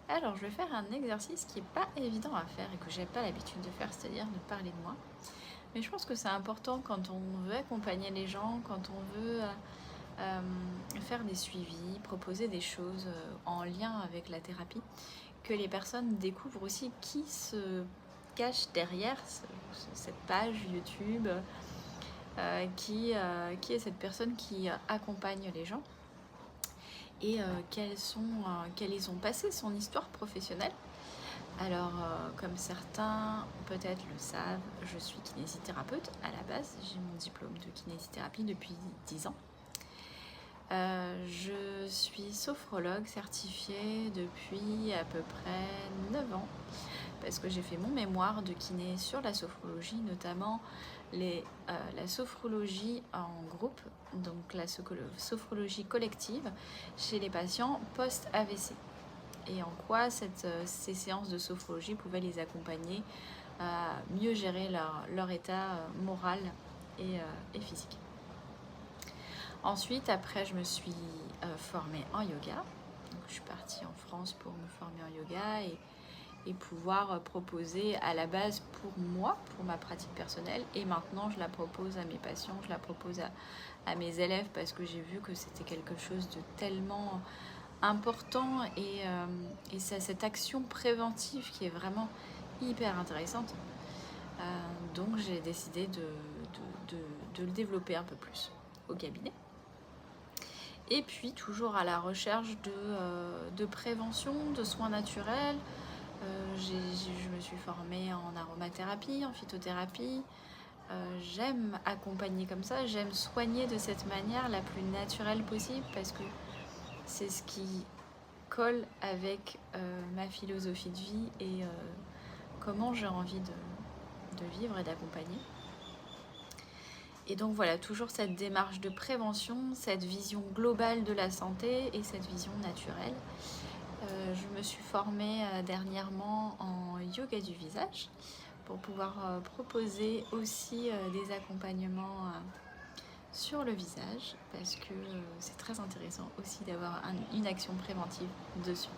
Alors, je vais faire un exercice qui n'est pas évident à faire et que j'ai pas l'habitude de faire, c'est-à-dire de parler de moi. Mais je pense que c'est important quand on veut accompagner les gens, quand on veut faire des suivis, proposer des choses en lien avec la thérapie, que les personnes découvrent aussi qui se cache derrière cette page YouTube, qui est cette personne qui accompagne les gens et quelles ont passé son histoire professionnelle. Alors, comme certains peut-être le savent, je suis kinésithérapeute à la base. J'ai mon diplôme de kinésithérapie depuis 10 ans. Je suis sophrologue certifiée depuis à peu près 9 ans parce que j'ai fait mon mémoire de kiné sur la sophrologie, notamment la sophrologie en groupe, donc la sophrologie collective chez les patients post-AVC. Et en quoi ces séances de sophrologie pouvaient les accompagner à mieux gérer leur état moral et physique. Ensuite, après, je me suis formée en yoga. Donc, je suis partie en France pour me former en yoga et pouvoir proposer à la base pour moi, pour ma pratique personnelle. Et maintenant, je la propose à mes patients, je la propose à mes élèves parce que j'ai vu que c'était quelque chose de tellement important et c'est cette action préventive qui est vraiment hyper intéressante. Donc j'ai décidé de le développer un peu plus au cabinet. Et puis toujours à la recherche de prévention, de soins naturels. Je me suis formée en aromathérapie, en phytothérapie. J'aime accompagner comme ça, j'aime soigner de cette manière la plus naturelle possible parce que c'est ce qui colle avec ma philosophie de vie et comment j'ai envie de vivre et d'accompagner. Et donc voilà, toujours cette démarche de prévention, cette vision globale de la santé et cette vision naturelle. Je me suis formée dernièrement en yoga du visage pour pouvoir proposer aussi des accompagnements sur le visage parce que c'est très intéressant aussi d'avoir une action préventive dessus.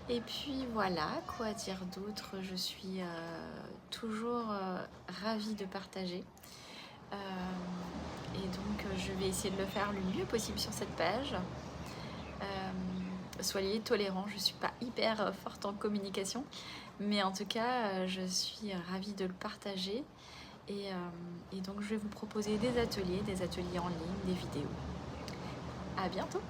Et puis voilà, quoi dire d'autre, je suis toujours ravie de partager. Et donc je vais essayer de le faire le mieux possible sur cette page. Soyez tolérants, je ne suis pas hyper forte en communication, mais en tout cas je suis ravie de le partager et donc je vais vous proposer des ateliers en ligne, des vidéos. À bientôt!